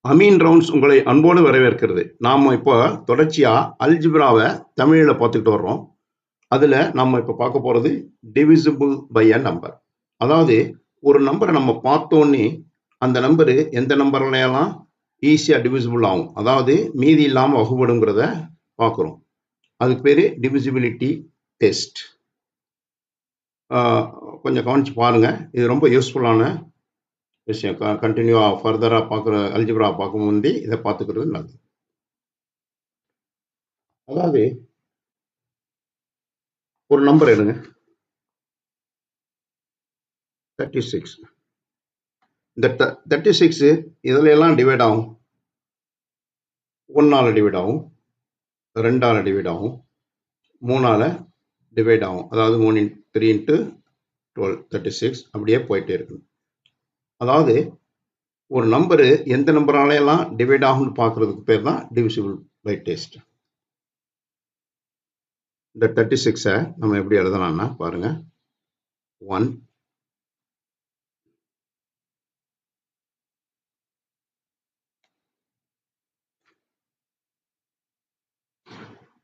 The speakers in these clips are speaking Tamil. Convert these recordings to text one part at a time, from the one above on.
அமீன் ரவுண்ட்ஸ் உங்களை அன்போடு வரவேற்கிறது. நாம இப்போ தொடர்ச்சியா அல்ஜிப்ராவை தமிழில் பார்த்துக்கிட்டு வர்றோம். அதில் நம்ம இப்போ பார்க்க போகிறது டிவிசிபிள் பை அ நம்பர். அதாவது ஒரு நம்பரை நம்ம பார்த்தோன்னே அந்த நம்பரு எந்த நம்பர்லையெல்லாம் ஈஸியாக டிவிசிபிள் ஆகும், அதாவது மீதி இல்லாமல் வகுப்படுங்கிறத பார்க்குறோம். அதுக்கு பேர் டிவிசிபிலிட்டி டெஸ்ட். கொஞ்சம் கவனிச்சு பாருங்கள், இது ரொம்ப யூஸ்ஃபுல்லான விஷயம். கண்டினியூவாக ஃபர்தராக பார்க்குற அல்ஜிப்ரா பார்க்க முந்தி இதை பார்த்துக்கிறது நல்லது. அதாவது ஒரு நம்பர் எடுங்க, 36. இந்த 36 இதில் எல்லாம் டிவைட் ஆகும். 1ஆல் டிவைட் ஆகும், 2ஆல் டிவைட் ஆகும், 3ஆல் டிவைட் ஆகும். அதாவது 3 × 12 36 அப்படியே போயிட்டே இருக்கு. அதாவது ஒரு நம்பரு எந்த நம்பராலையெல்லாம் டிவைட் ஆகும்னு பார்க்கறதுக்கு பேர் தான் டிவிசிபிள் பை டெஸ்ட். இந்த 36 நம்ம எப்படி எழுதலாம்னா பாருங்க, 1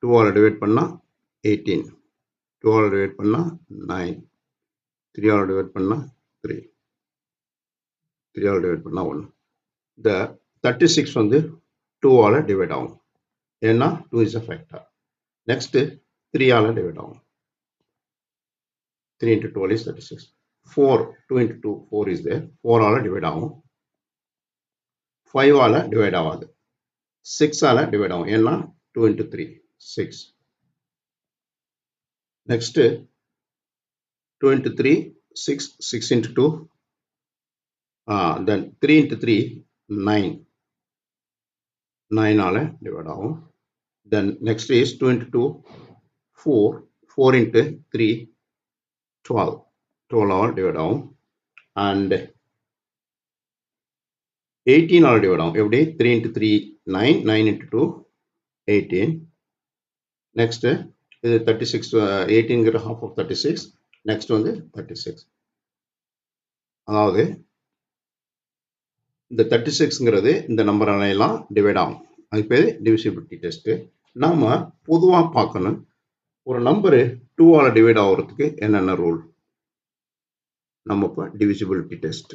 2ஆல் டிவைட் பண்ணால் 18, 2ஆல் டிவைட் பண்ணால் 9, 3ஆல் டிவைட் பண்ணால் 3, 3ஆல் டிவைட் பண்ணால் 1. இந்த 36 வந்து 2ஆல் டிவைட் ஆகும், ஏன்னா 2 இஸ் அ ஃபேக்டர். நெக்ஸ்ட் 3ஆல் டிவைட் ஆகும். 3 × 12 is 36. 4, 2 × 2, 4 is there. 4ஆல் டிவைட் ஆகும். 5ஆல் டிவைட் ஆகாது. 6ஆல் டிவைட் ஆகும், ஏன்னா 2 × 3, 6. நெக்ஸ்ட் 2 × 3, 6, 6 × 2, then 3 × 3, 9, 9ஆல் டிவைட் ஆகும். Then next is 2 × 2, 4, 4 × 3, 12, 12ஆல் டிவைட் ஆகும். அண்ட் 18ஆல் டிவைட் ஆகும். எப்படி? 3 × 3, 9, 9 × 2, 18. நெக்ஸ்ட் இது 36, 18ங்கிற half of 36. நெக்ஸ்ட் வந்து 36. அதாவது இந்த 36ங்கிறது இந்த நம்பராலையெல்லாம் டிவைட் ஆகும். அதுக்கு பேர் டிவிசிபிலிட்டி டெஸ்ட். நாம பொதுவாக பார்க்கணும், ஒரு நம்பரு 2ஆல் டிவைட் ஆகிறதுக்கு என்னென்ன ரூல். நம்ம இப்போ டிவிசிபிலிட்டி டெஸ்ட்.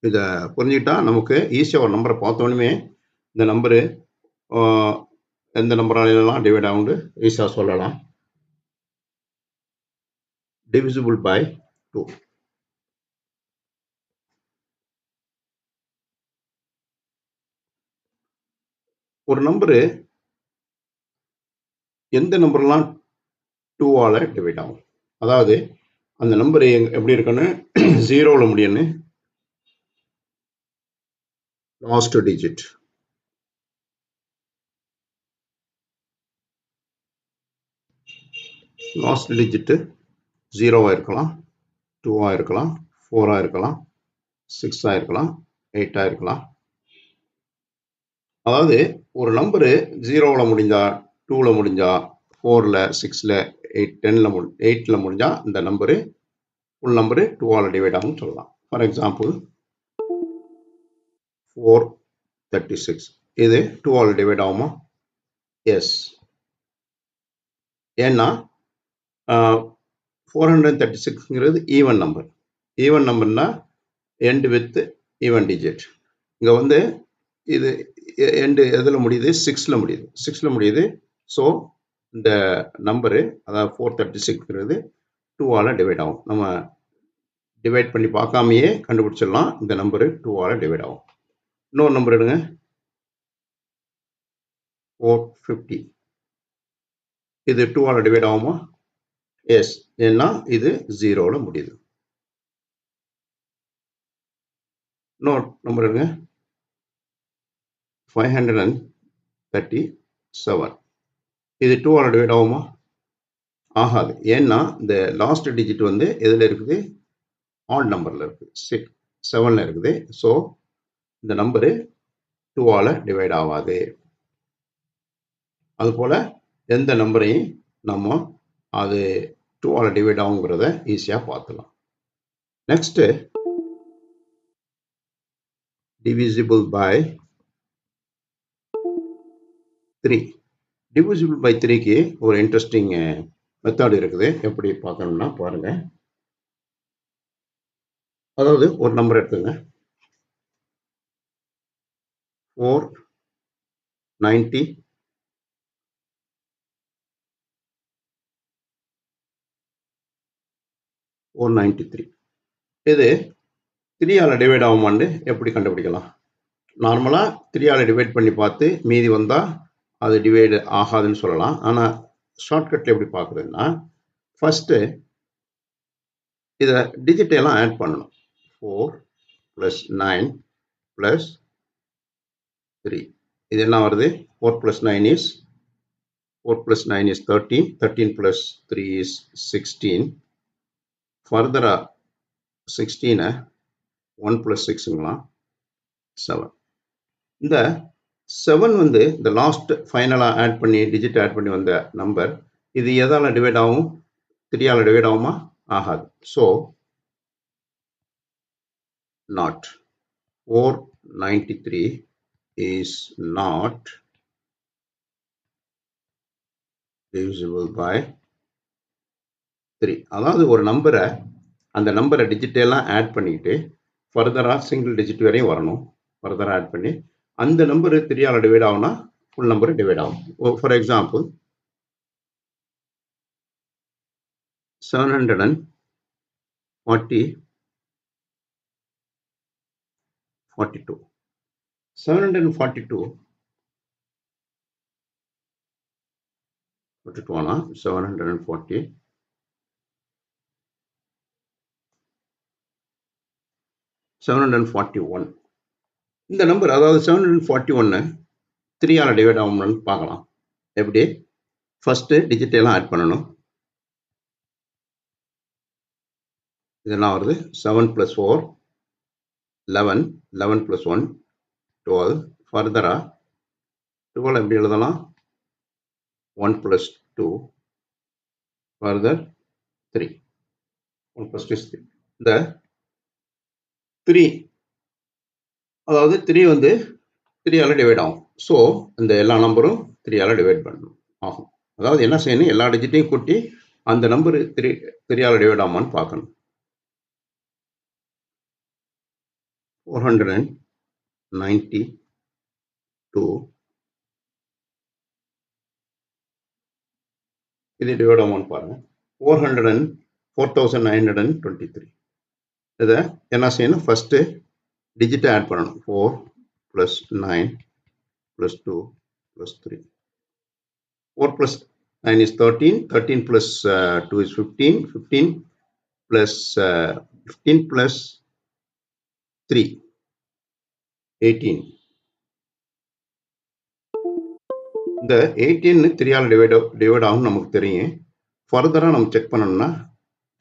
இதை புரிஞ்சுக்கிட்டா நமக்கு ஈஸியாக ஒரு நம்பரை பார்த்தோன்னே இந்த நம்பரு எந்த நம்பராலாம் டிவைட் ஆகும்னு ஈஸியாக சொல்லலாம். Divisible by 2. ஒரு நம்பரு எந்த நம்பர்லாம் 2ஆல் டிவைட் ஆகும், அதாவது அந்த நம்பர் எப்படி இருக்குன்னு 0ல் முடியும்னு லாஸ்ட் டிஜிட், லாஸ்ட் டிஜிட் 0வா இருக்கலாம், 2ஆ இருக்கலாம், 4ஆ இருக்கலாம், 6ஆ இருக்கலாம், 8ஆ இருக்கலாம். அதாவது ஒரு நம்பரு 0ல் முடிஞ்சா, 2ல் முடிஞ்சா, 4ல், 6ல், 8ல் முடிஞ்சா இந்த நம்பரு ஃபுல் நம்பரு 2ஆல் டிவைட் ஆகும்னு சொல்லலாம். ஃபார் எக்ஸாம்பிள் 436 இது 2ஆல் டிவைட் ஆகுமா? எஸ். ஏன்னா 436ங்கிறது ஈவன் நம்பர். ஈவன் நம்பர்னா எண்ட் வித் ஈவன் டிஜிட். இங்கே வந்து இது எண்டு எதில் முடியுது? 6ல் முடியுது, 6ல் முடியுது. ஸோ இந்த நம்பரு, அதாவது 436ங்கிறது 2ஆல் டிவைட் ஆகும். நம்ம டிவைட் பண்ணி பார்க்காமையே கண்டுபிடிச்சிடலாம், இந்த நம்பரு 2ஆல் டிவைட் ஆகும். இன்னொரு நம்பர் எடுங்க, 450. இது 2ஆல் டிவைட் ஆகுமா? எஸ், ஏன்னா இது 0ல் முடியுது. இன்னொரு நம்பர் எடுங்க, 537. இது 2ஆல் டிவைட் ஆகுமா? ஆகாது. ஏன்னா இந்த லாஸ்ட் டிஜிட் வந்து எதில் இருக்குது? ஆட் நம்பரில் இருக்குது, 7ல் இருக்குது. ஸோ இந்த நம்பரு 2ஆல் டிவைட் ஆகாது. அதுபோல் எந்த நம்பரையும் நம்ம அது 2 ஆல் டிவைட் ஆகுங்கிறத ஈஸியாக பார்த்துலாம். Next divisible by 3. divisible by 3க்கு ஒரு இன்ட்ரெஸ்டிங் மெத்தட் இருக்குது. எப்படி பார்க்கணும்னா பாருங்க. அதாவது ஒரு நம்பர் எடுத்துங்க. 490 493. இது 3 ஆல் டிவைட் ஆகுமான்னு எப்படி கண்டுபிடிக்கலாம்? நார்மலா 3 ஆல் டிவைட் பண்ணி பார்த்து மீதி வந்தா அது டிவைட் ஆகாதுன்னு சொல்லலாம். ஆனா ஷார்ட்கட்ல எப்படி பார்க்குறதுன்னா, ஃபர்ஸ்ட் இதை டிஜிட் எல்லாம் ஆட் பண்ணணும். 4 plus 9 plus 3. இது என்ன வருது? 4 plus 9 is 13. 13 plus 3 is 16. Further 16 1 plus 6ங்களாம் 7. இந்த 7 வந்து இந்த லாஸ்ட் ஃபைனலாக ஆட் பண்ணி டிஜிட் ஆட் பண்ணி வந்த நம்பர். இது எதால டிவைட் ஆகும்? 3 ஆல் டிவைட் ஆகுமா? ஆகாது. So not 493 is not divisible by 3. அதாவது ஒரு நம்பரை அந்த நம்பரை டிஜிட்டெல்லாம் ஆட் பண்ணிக்கிட்டு ஃபர்தராக சிங்கிள் டிஜிட் வரையும் வரணும். ஃபர்தராக ஆட் பண்ணி அந்த நம்பர் 3 ஆல் டிவைட் ஆகும்னா ஃபுல் நம்பர் டிவைட் ஆகும். For example 742 742 740 741. இந்த நம்பர் அதாவது 741 3 ஆல் டிவைட் ஆகும்னு பார்க்கலாம். எப்படி? ஃபர்ஸ்ட் டிஜிட் எல்லாம் ஆட் பண்ணணும். இதெல்லாம் வருது 7 plus 4 11 11 plus 1 12. ஃபர்தரா 12 எப்படி எழுதலாம்? 1 plus 2 further 3. 1 plus 2 is 3. இந்த 3 அதாவது 3 வந்து 3 ஆல் டிவைட் ஆகும். ஸோ இந்த எல்லா நம்பரும் 3 ஆல் டிவைட் பண்ணணும் ஆகும். அதாவது என்ன செய்யணும்? எல்லா டிஜிட்டையும் கூட்டி அந்த நம்பர் 3 ஆல் டிவைட் ஆகுமான்னு பார்க்கணும். 492 இது டிவைட் ஆகுமான்னு பாருங்க. 4923. இதை என்ன செய்யணும்? ஃபர்ஸ்ட் டிஜிட்டை ஆட் பண்ணணும். 4 plus 9 plus 2 plus 3. 4 plus 9 is 13. 13 plus 2 is 15. 15 plus 15 plus 3 18. இந்த 18 3 ஆல் டிவைட் ஆகும் நமக்கு தெரியும். ஃபர்தராக நம்ம செக் பண்ணணும்னா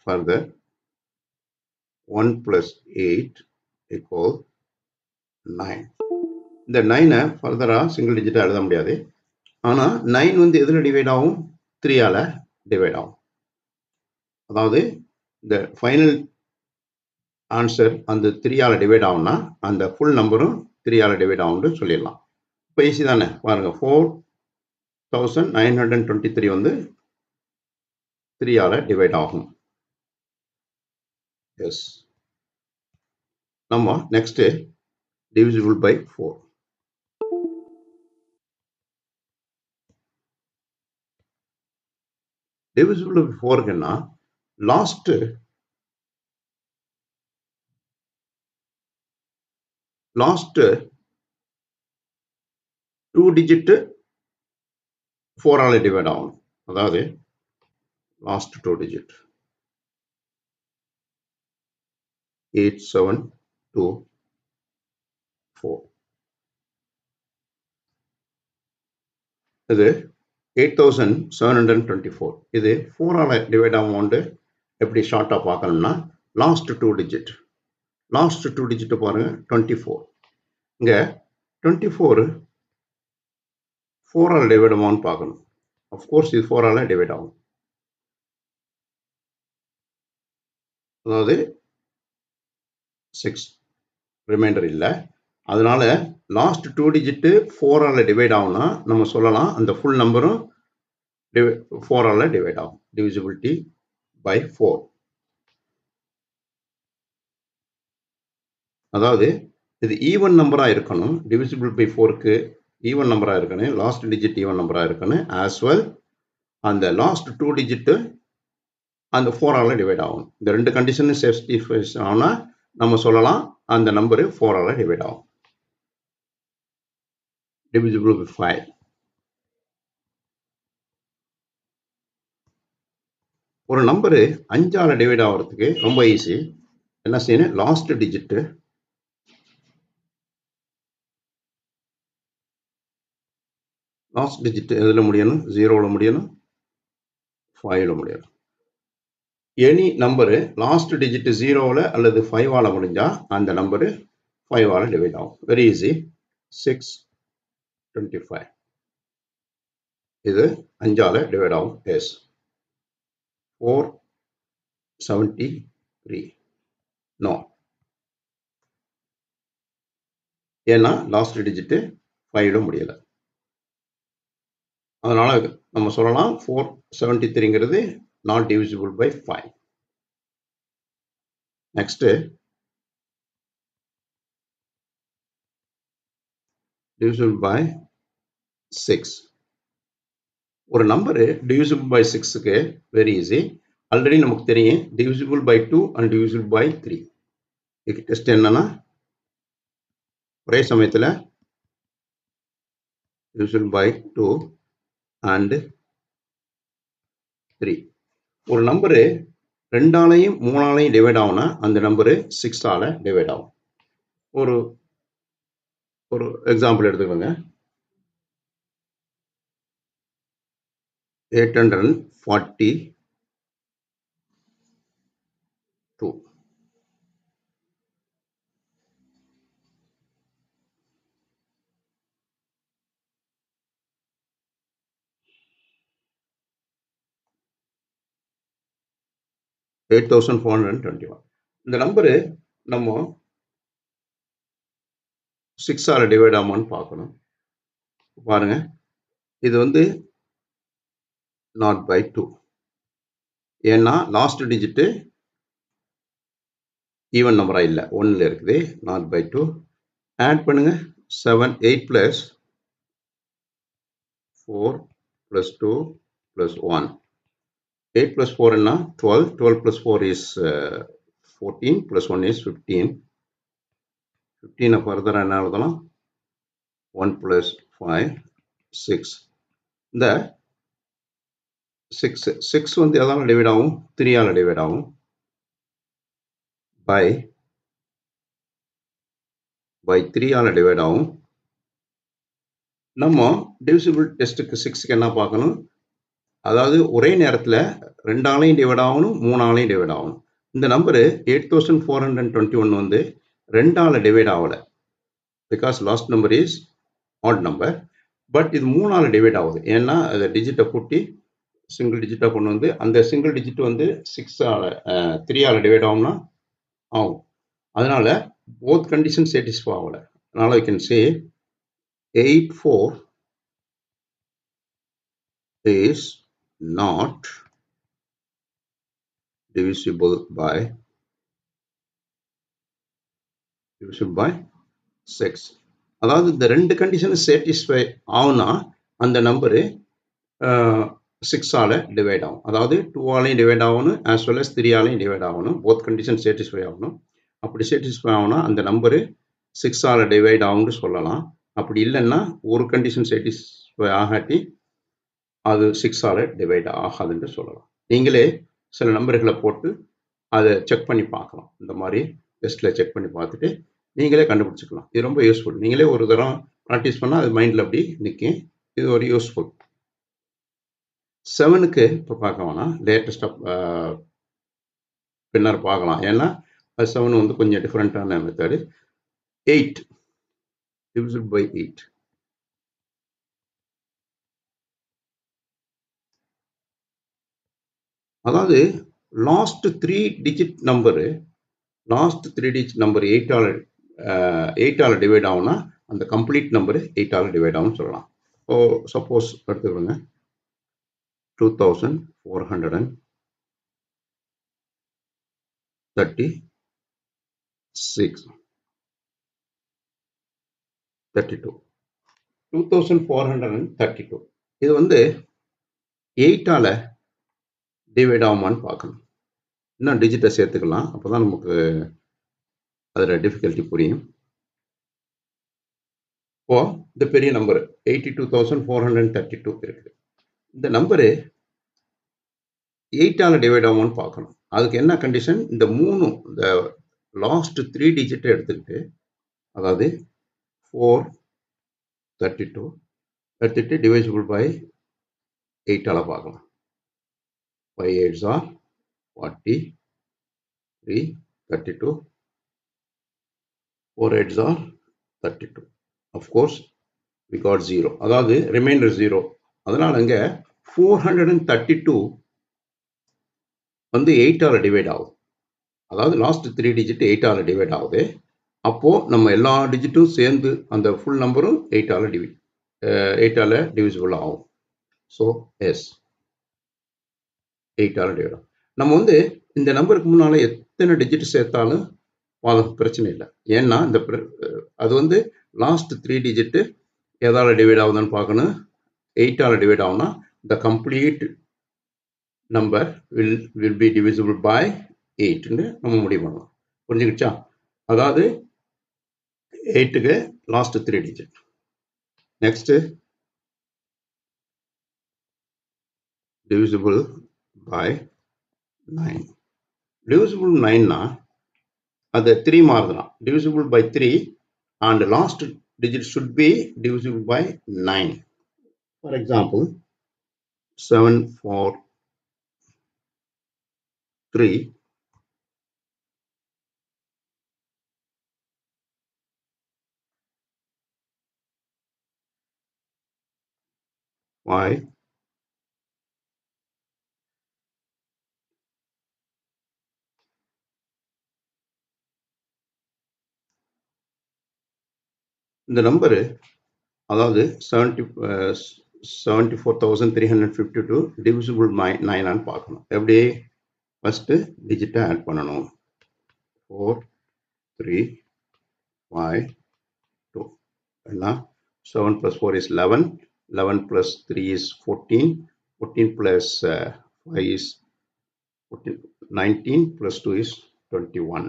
ஃபர்தர் 1 plus 8 equal 9. இந்த 9 ஃபர்தராக சிங்கிள் டிஜிட்டாக எழுத முடியாது. ஆனால் 9 வந்து எதில் டிவைட் ஆகும்? 3 ஆல் டிவைட் ஆகும். அதாவது இந்த ஃபைனல் ஆன்சர் அந்த 3 ஆல் டிவைட் ஆகும்னா அந்த ஃபுல் நம்பரும் 3 ஆல் டிவைட் ஆகும்னு சொல்லிடலாம். இப்போ ஈஸி தானே? பாருங்க 4923 வந்து 3 ஆல் டிவைட் ஆகும். எஸ். நம்ம next divisible by 4. divisible by 4க்குன்னா லாஸ்ட் 2 டிஜிட் 4 ஆல் டிவைட் ஆகும். அதாவது லாஸ்ட் 2 டிஜிட் 8724. இது 8724. இது 4 ஆல் டிவைட் ஆகும்னு எப்படி ஷார்ட்டாக பார்க்கணும்னா லாஸ்ட் 2 டிஜிட் பாருங்க 24. இங்கே 24 4 ஆல் டிவைட் ஆகும்னு பார்க்கணும். அஃப்கோர்ஸ் இது 4 ஆல் டிவைட் ஆகும். அதாவது 6 ரிமைண்டர் இல்லை. அதனால லாஸ்ட் 2 டிஜிட் 4ஆல் டிவைட் ஆகும்னா நம்ம சொல்லலாம் அந்த ஃபுல் நம்பரும் 4ஆல் டிவைட் ஆகும். Divisibility by 4. அதாவது இது ஈவன் நம்பரா இருக்கணும். டிவிசிபிள் பை 4க்கு ஈவன் நம்பரா இருக்கணும். லாஸ்ட் டிஜிட் ஈவன் நம்பரா இருக்கணும். ஆஸ் வெல் அந்த லாஸ்ட் 2 டிஜிட் அந்த 4ஆல் டிவைட் ஆகும். இந்த ரெண்டு கண்டிஷனும் சேஃப்டிஃபை ஆனா நம்ம சொல்லலாம் அந்த நம்பர் 4ஆல் டிவைட் ஆகும். divisible by 5. ஒரு நம்பர் 5ஆல் டிவைட் ஆகிறதுக்கு ரொம்ப ஈஸி. என்ன செய்யணும்? லாஸ்ட் டிஜிட் எதில் முடியணும்? 0ல முடியணும், 5ல முடியணும். எனி நம்பரு லாஸ்ட் டிஜிட் 0ல அல்லது 5ஆல முடிஞ்சா அந்த நம்பரு 5ஆல டிவைட் ஆகும். Very easy. 625 இது 5ஆல டிவைட் ஆகும். எஸ். 473 நோ. ஏன்னா லாஸ்ட் டிஜிட் 5ல முடியல. அதனால நம்ம சொல்லலாம் 473ங்கிறது not divisible by 5. Next, divisible by 6. ஒரு நம்பர் divisible by 6க்கு வெரி ஈஸி. ஆல்ரெடி நமக்கு தெரியும் divisible by 2 and divisible by 3. இதுக்கு டெஸ்ட் என்னன்னா ஒரே சமயத்தில் divisible by 2 and 3. ஒரு நம்பரு 2ஆலையும் 3ஆலையும் டிவைட் ஆகும்னா அந்த நம்பரு 6ஆல டிவைட் ஆகும். ஒரு எக்ஸாம்பிள் எடுத்துக்கோங்க. 842. இந்த நம்பரு நம்ம 6ஆல டிவைட் ஆகுமான்னு பார்க்கணும். பாருங்க, இது வந்து நாட் பை 2. ஏன்னா லாஸ்ட் டிஜிட் ஈவன் நம்பரா இல்லை, 1ல இருக்குது. Not by 2. ஆட் பண்ணுங்க. 7 8 பிளஸ் 4 பிளஸ் 2 பிளஸ் 1. 8 plus 4 என்ன? 12. 12 plus 4 is 14 plus 1 is 15. 15 further என்ன எழுதலாம்? 1 plus 5 6. இந்த 6 வந்து எதால டிவைட் ஆகும்? 3ஆல டிவைட் ஆகும். பை 3ஆல டிவைட் ஆகும். நம்ம டிவிசிபிள் டெஸ்ட்டுக்கு 6க்கு என்ன பார்க்கணும்? அதாவது ஒரே நேரத்தில் 2ஆலையும் டிவைட் ஆகணும், 3ஆலையும் டிவைட் ஆகணும். இந்த நம்பரு 8421 வந்து 2ஆல டிவைட் ஆகலை. Because last number is add number. But இது 3ஆல டிவைட் ஆகுது. ஏன்னா அதை டிஜிட்டை கூட்டி சிங்கிள் டிஜிட்டாக கொண்டு வந்து அந்த சிங்கிள் டிஜிட் வந்து 3ஆல டிவைட் ஆகும்னா ஆகும். அதனால போத் கண்டிஷன் சாட்டிஸ்ஃபை ஆகலை. அதனால I can say 84 is not divisible by 6. அதாவது இந்த ரெண்டு கண்டிஷனும் சாட்டிஸ்ஃபை ஆகுனா அந்த நம்பரு 6ஆல டிவைட் ஆகும். அதாவது 2ஆலையும் டிவைட் ஆகணும், ஆஸ் வெல் அஸ் 3ஆலையும் டிவைட் ஆகணும். போத் கண்டிஷன் சாட்டிஸ்ஃபை ஆகணும். அப்படி சாட்டிஸ்ஃபை ஆகுனா அந்த நம்பரு 6ஆல டிவைட் ஆகும்னு சொல்லலாம். அப்படி இல்லைன்னா ஒரு கண்டிஷன் சாட்டிஸ்ஃபை ஆகாட்டி அது 6ஆல டிவைட் ஆகாதுன்னு சொல்லலாம். நீங்களே சில நம்பர்களை போட்டு அதை செக் பண்ணி பார்க்கலாம். இந்த மாதிரி டெஸ்ட்டில் செக் பண்ணி பார்த்துட்டு நீங்களே கண்டுபிடிச்சிக்கலாம். இது ரொம்ப யூஸ்ஃபுல். நீங்களே ஒரு தரம் ப்ராக்டிஸ் பண்ணால் அது மைண்டில் அப்படி நிற்கும். இது ஒரு யூஸ்ஃபுல். 7க்கு இப்போ பார்க்க வேணாம், லேட்டஸ்டாக பின்னர் பார்க்கலாம். ஏன்னா 7 வந்து கொஞ்சம் டிஃப்ரெண்ட்டான மெத்தடு. 8 divisible by 8. அதாவது last 3 digit number last 3 digit number 8ஆல் டிவைட் ஆகும்னா அந்த கம்ப்ளீட் நம்பர் 8ஆல் டிவைட் ஆகும்னு சொல்லலாம். ஸோ சப்போஸ் எடுத்துக்கோங்க 2432 இது வந்து 8ஆல டிவைட் ஆகுமான்னு பார்க்கணும். இன்னும் டிஜிட்டை சேர்த்துக்கலாம், அப்போதான் நமக்கு அதில் டிஃபிகல்ட்டி புரியும். இப்போ இந்த பெரிய நம்பர் 82,432 இருக்கு. இந்த நம்பரு 8ஆல டிவைட் ஆகுமான்னு பார்க்கணும். அதுக்கு என்ன கண்டிஷன்? இந்த இந்த லாஸ்ட் 3 டிஜிட்டை எடுத்துக்கிட்டு, அதாவது 432 எடுத்துட்டு டிவைசிபிள் பை 8ஆல பார்க்கலாம். 5 8s are 40, 3 32, 4 8s are 32. Of course we got 0, அதாவது ரிமைண்டர் 0. அதனால அங்க 432 வந்து 8ஆல டிவைட் ஆகுது. அதாவது லாஸ்ட் 3 டிஜிட் 8ஆல டிவைட் ஆகுது. அப்போ நம்ம எல்லா டிஜிட்டும் சேர்ந்து அந்த ஃபுல் நம்பரும் 8ஆல டிவிசிபிள் ஆகும். ஸோ எஸ் 8ஆல டிவைட் ஆகும். நம்ம வந்து இந்த நம்பருக்கு முன்னால எத்தனை டிஜிட் சேர்த்தாலும் பிரச்சனை இல்லை. ஏன்னா அது வந்து லாஸ்ட் 3 டிஜிட் எதால டிவைட் ஆகுதுன்னு பார்க்கணும். 8ஆல டிவைட் ஆகும்னா the complete number will be divisible by 8ன்னு நம்ம முடிவு பண்ணலாம். புரிஞ்சுக்கிச்சா? அதாவது 8க்கு last 3 digit. Next divisible by 9. divisible 9னா அது 3 மாறுதுலாம். divisible by 3 and last digit should be divisible by 9. For example, 7 4 3 5 இந்த நம்பரு அதாவது 74,352 divisible by 9 பார்க்கணும். எப்படி? ஃபர்ஸ்ட் டிஜிட்டை ஆட் பண்ணணும். 4 3 5 2. ஏன்னா 7 plus 4 is 11, 11 plus 3 is 14, 14 plus 5 is 14, 19 plus 2 is 21.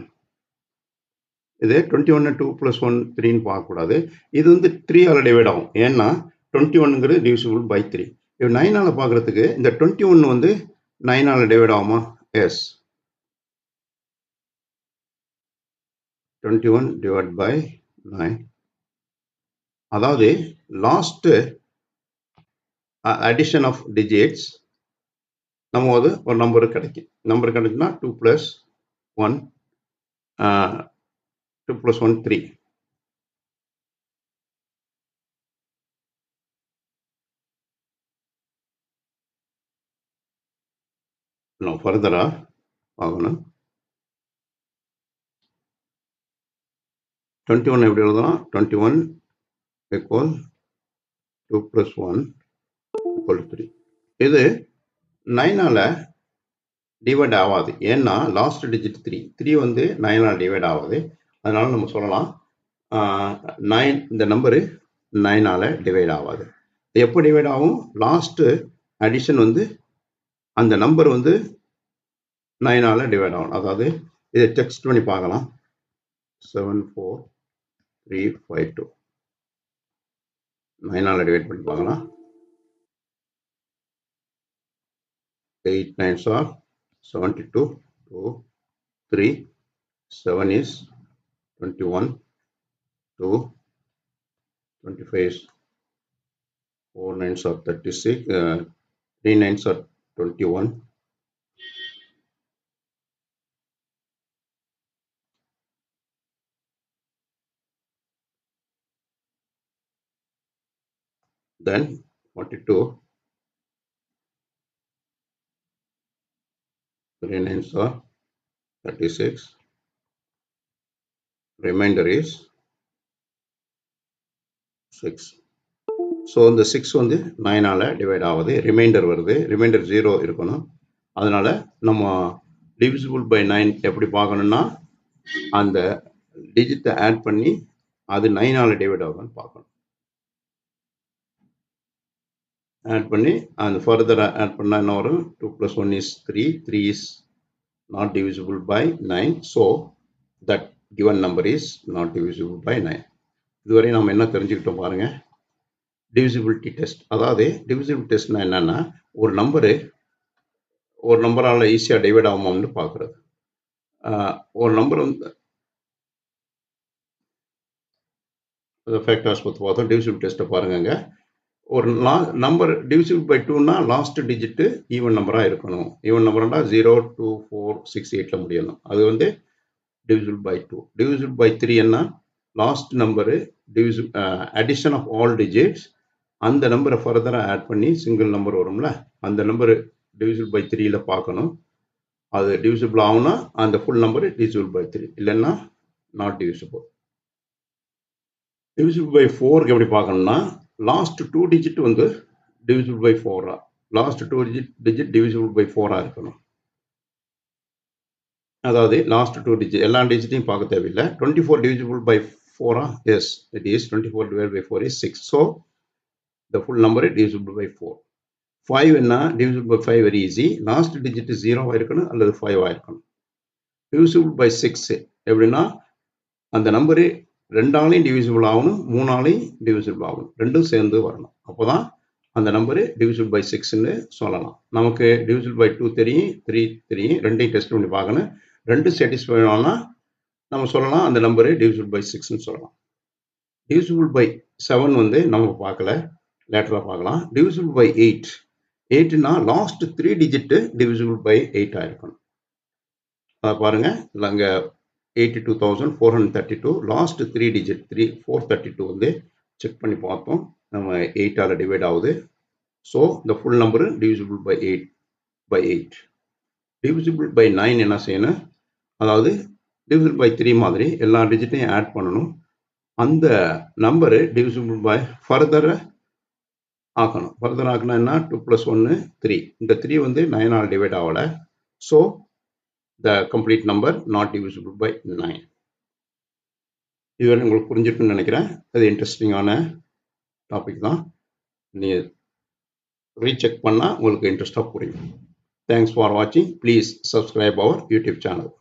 இது 21 2 plus 1 3ன்னு பார்க்கக்கூடாது. இது வந்து 3ஆல டிவைட் ஆகும். ஏன்னா 21ங்கிறது divisible by 3. இது 9ஆல பார்க்கறதுக்கு இந்த 21 வந்து 9ஆல டிவைட் ஆகுமா? எஸ். 21 divided by 9. அதாவது லாஸ்ட் அடிஷன் ஆஃப் டிஜிட்ஸ் நம்ம ஒரு நம்பர் கிடைக்கும். நம்பர் கிடைச்சுன்னா 2 plus 1 2 plus 1 3. நான் ஃபர்தரா ஆகணும். 21 எப்படி எழுதலாம்? 21 equal 2 plus 1 equal 3. இது 9ஆல டிவைட் ஆகாது. ஏன்னா லாஸ்ட் டிஜிட் 3 வந்து 9ஆல டிவைட் ஆகாது. அதனால நம்ம சொல்லலாம் 9 இந்த நம்பரு 9ஆல டிவைட் ஆகாது. எப்போ டிவைட் ஆகும்? லாஸ்ட் அடிஷன் வந்து அந்த நம்பர் வந்து 9ஆல டிவைட் ஆகும். அதாவது இதை டெக்ஸ்ட் பண்ணி பார்க்கலாம். 74352 9ஆல டிவைட் பண்ணி பார்க்கலாம். 8 9s are 72, 2 3 7 is 21, 2 25 is 4 9s are 36, 3 9s are 21. Then 42 3 9s are 36. Remainder is 6. So இந்த 6 வந்து 9ஆல் டிவைட் ஆகுது, ரிமைண்டர் வருது, ரிமைண்டர் 0 இருக்கணும். அதனால நம்ம டிவிசிபிள் பை 9 எப்படி பார்க்கணும்னா அந்த டிஜிட்டை ஆட் பண்ணி அது 9ஆல் டிவைட் ஆகுதுன்னு பார்க்கணும். ஆட் பண்ணி அந்த ஃபர்தர் ஆட் பண்ணால் என்ன வரும்? 2 + 1 is 3. 3 is not divisible by 9. So that given number is not divisible by 9. இதுவரை நம்ம என்ன தெரிஞ்சுக்கிட்டோம் பாருங்க. Divisibility test. அதாவது டிவிசிபிள் டெஸ்ட்னா என்னன்னா ஒரு நம்பரால் ஈஸியாக டிவைட் ஆகுமான்னு பார்க்குறது. ஒரு நம்பர் வந்து ஃபேக்டர்ஸ் பற்றி பார்த்தோம். டிவிசிபிள் டெஸ்ட்டை பாருங்க. ஒரு நம்பர் டிவிசிபிள் பை 2னா லாஸ்ட் டிஜிட்டு ஈவன் நம்பராக இருக்கணும். ஈவன் நம்பர்னா 0 2 4 6 8ல் முடியணும். அது வந்து டிவிசிபிள் பை 2. டிவிசிபிள் பை 3 என்ன? Last number addition of all digits, அந்த நம்பரை ஃபர்தராக ஆட் பண்ணி சிங்கிள் நம்பர் வரும்ல, அந்த நம்பரு டிவிசிபிள் பை 3ல பார்க்கணும். அது டிவிசிபிள் ஆகும்னா அந்த ஃபுல் நம்பர் டிவிசிபிள் பை 3, இல்லைன்னா நாட் டிவிசிபிள். டிவிசிபிள் பை 4க்கு எப்படி பார்க்கணும்னா லாஸ்ட் 2 டிஜிட் வந்து divisible by 4, last 2 digit divisible by 4 இருக்கணும். அதாவது லாஸ்ட் 2 டிஜிட் எல்லா டிஜிட்டையும் பார்க்க தேவையில்லை. 24 divisible by 4, yes it is. 24 divided by 4 is 6. So the full number is divisible by 4. 5 என்ன? divisible by 5 very easy. Last digit 0 இருக்கணும் அல்லது 5 இருக்கணும். divisible by 6 எப்படின்னா அந்த நம்பரு 2ஆலையும் டிவிசிபிள் ஆகணும், 3ஆலையும் டிவிசிபிள் ஆகணும், ரெண்டும் சேர்ந்து வரணும். அப்போதான் அந்த நம்பரு divisible by 6ன்னு சொல்லலாம். நமக்கு divisible by 2 தெரியும், 3 தெரியும், ரெண்டையும் டெஸ்ட் பண்ணி பார்க்கணும். ரெண்டு சாட்டிஸ்ஃபை ஆனா நம்ம சொல்லலாம் அந்த நம்பரு divisible by 6ன்னு சொல்லலாம். divisible by 7 வந்து நம்ம பார்க்கல, லேட்டராக பார்க்கலாம். divisible by 8, 8னா லாஸ்ட் 3 டிஜிட் divisible by 8 இருக்கணும். அதை பாருங்க, அங்கே 82,432 லாஸ்ட் 3 டிஜிட் 432 வந்து செக் பண்ணி பார்த்தோம், நம்ம 8ஆல் டிவைட் ஆகுது. ஸோ இந்த full number divisible by 8. divisible by 9 என்ன செய்யணும்? அதாவது divisible by 3 மாதிரி எல்லா டிஜிட்டையும் ஆட் பண்ணணும். அந்த நம்பரு divisible by ஃபர்தர் ஆக்கணும். ஃபர்தர் ஆக்கணும் என்ன? 2 + 1 3. இந்த 3 வந்து 9ஆல் டிவைட் ஆகலை. So the complete number not divisible by 9. இதுவரை உங்களுக்கு புரிஞ்சிருக்குன்னு நினைக்கிறேன். அது இன்ட்ரெஸ்டிங்கான டாபிக் தான். நீங்கள் ரீசெக் பண்ணால் உங்களுக்கு இன்ட்ரெஸ்டாக புரியும். தேங்க்ஸ் ஃபார் வாட்சிங். Please subscribe our YouTube channel.